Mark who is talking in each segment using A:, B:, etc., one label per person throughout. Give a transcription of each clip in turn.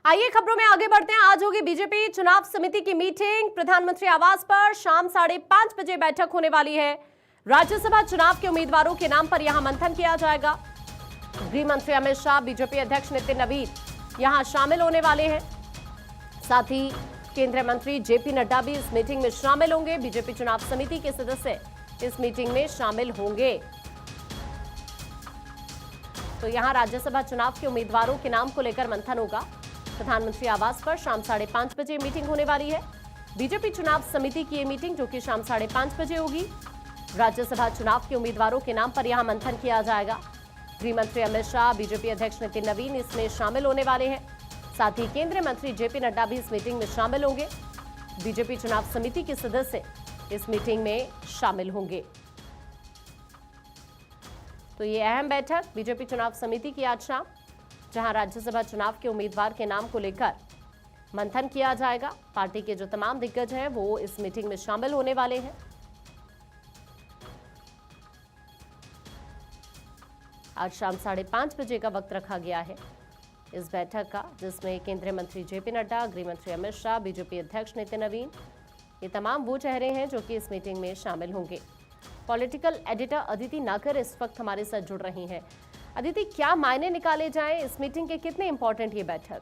A: आइए खबरों में आगे बढ़ते हैं। आज होगी बीजेपी चुनाव समिति की मीटिंग। प्रधानमंत्री आवास पर शाम 5:30 बजे बैठक होने वाली है। राज्यसभा चुनाव के उम्मीदवारों के नाम पर यहां मंथन किया जाएगा। गृह मंत्री अमित शाह, बीजेपी अध्यक्ष नितिन नवीन यहां शामिल होने वाले हैं। साथ ही केंद्रीय मंत्री जेपी नड्डा भी इस मीटिंग में शामिल होंगे। बीजेपी चुनाव समिति के सदस्य इस मीटिंग में शामिल होंगे। तो यहां राज्यसभा चुनाव के उम्मीदवारों के नाम को लेकर मंथन होगा। प्रधानमंत्री आवास पर शाम 5:30 बजे मीटिंग होने वाली है। बीजेपी चुनाव समिति की ये मीटिंग जो कि शाम 5:30 बजे होगी। राज्यसभा चुनाव के उम्मीदवारों के नाम पर यहां मंथन किया जाएगा। गृह मंत्री अमित शाह, बीजेपी अध्यक्ष नितिन नवीन इसमें शामिल होने वाले हैं। साथ ही केंद्रीय मंत्री जेपी नड्डा भी इस मीटिंग में शामिल होंगे। बीजेपी चुनाव समिति के सदस्य इस मीटिंग में शामिल होंगे। तो ये अहम बैठक बीजेपी चुनाव समिति की आज शाम, जहां राज्यसभा चुनाव के उम्मीदवार के नाम को लेकर मंथन किया जाएगा। पार्टी के जो तमाम दिग्गज हैं वो इस मीटिंग में शामिल होने वाले हैं। आज शाम 5:30 बजे का वक्त रखा गया है इस बैठक का, जिसमें केंद्रीय मंत्री जेपी नड्डा, गृह मंत्री अमित शाह, बीजेपी अध्यक्ष नितिन नवीन, ये तमाम वो चेहरे हैं जो कि इस मीटिंग में शामिल होंगे। पॉलिटिकल एडिटर अदिति नागर इस वक्त हमारे साथ जुड़ रही हैं। अदिति, क्या मायने निकाले जाएं इस मीटिंग के, कितने इंपॉर्टेंट ये बैठक?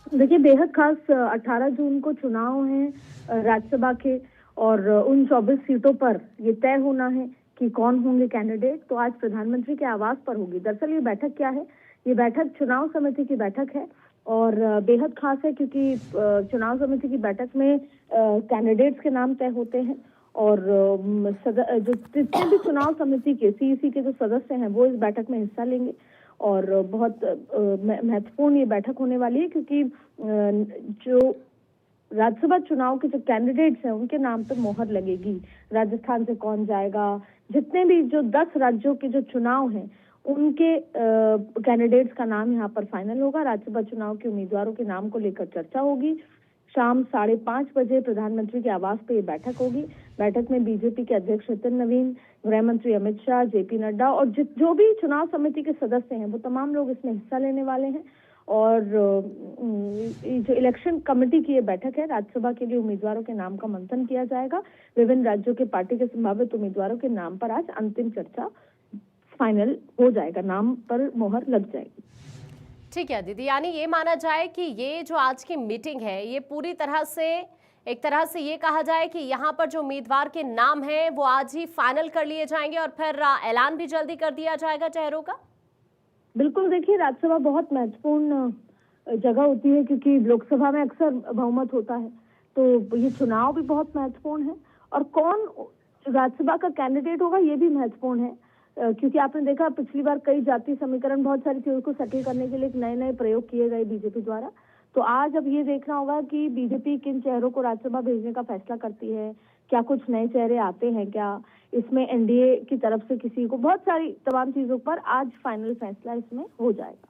B: देखिए, बेहद खास 18 जून को चुनाव है राज्यसभा के, और उन 24 सीटों पर ये तय होना है कि कौन होंगे कैंडिडेट। तो आज प्रधानमंत्री के आवास पर होगी। दरअसल ये बैठक क्या है? ये बैठक चुनाव समिति की बैठक है और बेहद खास है क्योंकि चुनाव समिति की बैठक में कैंडिडेट्स के नाम तय होते हैं और जो जितने भी चुनाव समिति के सीईसी के जो सदस्य हैं वो इस बैठक में हिस्सा लेंगे। और बहुत महत्वपूर्ण ये बैठक होने वाली है क्योंकि जो राज्यसभा चुनाव के जो कैंडिडेट्स हैं उनके नाम पर मोहर लगेगी। राजस्थान से कौन जाएगा, जितने भी जो 10 राज्यों के जो चुनाव हैं उनके कैंडिडेट्स का नाम यहाँ पर फाइनल होगा। राज्यसभा चुनाव के उम्मीदवारों के नाम को लेकर चर्चा होगी। शाम 5:30 बजे प्रधानमंत्री के आवास पर ये बैठक होगी। बैठक में बीजेपी के अध्यक्ष नितिन नवीन, गृह मंत्री अमित शाह, जेपी नड्डा और जो भी चुनाव समिति के सदस्य हैं वो तमाम लोग इसमें हिस्सा लेने वाले हैं। और जो इलेक्शन कमेटी की ये बैठक है, राज्यसभा के लिए उम्मीदवारों के नाम का मंथन किया जाएगा। विभिन्न राज्यों के पार्टी के संभावित उम्मीदवारों के नाम पर आज अंतिम चर्चा फाइनल हो जाएगा, नाम पर मोहर लग जाएगी।
A: ठीक है दीदी, यानी ये माना जाए कि ये जो आज की मीटिंग है ये पूरी तरह से, एक तरह से ये कहा जाए कि यहाँ पर जो उम्मीदवार के नाम हैं वो आज ही फाइनल कर लिए जाएंगे और फिर ऐलान भी जल्दी कर दिया जाएगा चेहरों का।
B: बिल्कुल, देखिए राज्यसभा बहुत महत्वपूर्ण जगह होती है क्योंकि लोकसभा में अक्सर बहुमत होता है, तो ये चुनाव भी बहुत महत्वपूर्ण है और कौन राज्यसभा का कैंडिडेट होगा ये भी महत्वपूर्ण है क्योंकि आपने देखा पिछली बार कई जातीय समीकरण, बहुत सारी चीजों को सेटल करने के लिए नए प्रयोग किए गए बीजेपी द्वारा। तो आज अब ये देखना होगा कि बीजेपी किन चेहरों को राज्यसभा भेजने का फैसला करती है। क्या कुछ नए चेहरे आते हैं, क्या इसमें एनडीए की तरफ से किसी को, बहुत सारी तमाम चीजों पर आज फाइनल फैसला इसमें हो जाएगा।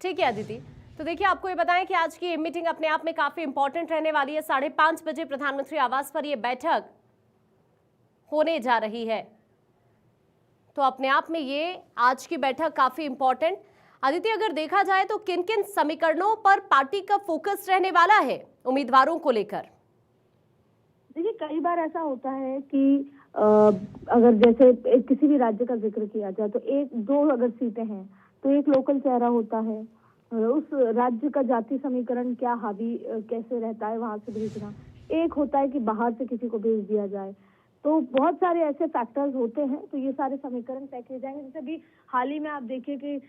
A: ठीक है दीदी, तो देखिए आपको ये बताएं कि आज की मीटिंग अपने आप में काफी इंपॉर्टेंट रहने वाली है। 5:30 बजे प्रधानमंत्री आवास पर यह बैठक होने जा रही है, तो अपने आप में ये आज की बैठक काफी इंपॉर्टेंट। आदित्य, अगर देखा जाए तो किन किन समीकरणों पर पार्टी का फोकस रहने वाला है उम्मीदवारों को लेकर?
B: देखिए, कई बार ऐसा होता है कि अगर जैसे किसी भी राज्य का जिक्र किया जाए तो 1-2 अगर सीटें हैं तो एक लोकल चेहरा होता है, उस राज्य का जाति समीकरण क्या हावी कैसे रहता है वहां से भेजना। एक होता है कि बाहर से किसी को भेज दिया जाए। तो बहुत सारे ऐसे फैक्टर्स होते हैं, तो ये सारे समीकरण तय किए जाएंगे। जैसे अभी हाल ही में आप देखिए कि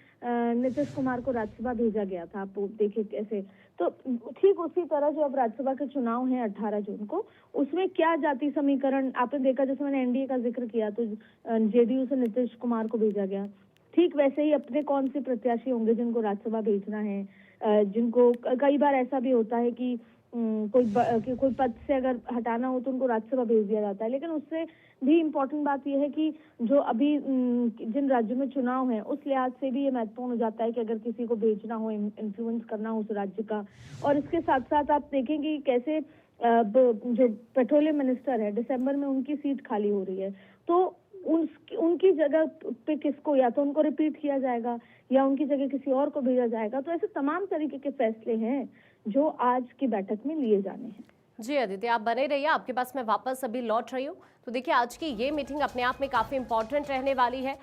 B: नीतीश कुमार को राज्यसभा भेजा गया था, आप देखिए कैसे। तो ठीक उसी तरह जो अब राज्यसभा के चुनाव हैं 18 जून को, उसमें क्या जाति समीकरण आपने देखा। जैसे मैंने एनडीए का जिक्र किया तो जेडीयू से नीतीश कुमार को भेजा गया, ठीक वैसे ही अपने कौन से प्रत्याशी होंगे जिनको राज्यसभा भेजना है। जिनको कई बार ऐसा भी होता है कि कोई पद से अगर हटाना हो तो उनको राज्यसभा भेज दिया जाता है। लेकिन उससे भी इम्पोर्टेंट बात यह है कि जो अभी जिन राज्यों में चुनाव है उस लिहाज से भी ये महत्वपूर्ण हो जाता है कि अगर किसी को भेजना हो, इन्फ्लुएंस करना हो उस राज्य का। और इसके साथ साथ आप देखेंगे कि कैसे जो पेट्रोलियम मिनिस्टर है, दिसंबर में उनकी सीट खाली हो रही है। तो उनकी जगह पे किसको, या तो उनको रिपीट किया जाएगा या उनकी जगह किसी और को भेजा जाएगा। तो ऐसे तमाम तरीके के फैसले हैं जो आज की बैठक में लिए जाने हैं।
A: जी अदिति, आप बने रहिए, आपके पास मैं वापस अभी लौट रही हूँ। तो देखिए, आज की ये मीटिंग अपने आप में काफी इंपॉर्टेंट रहने वाली है।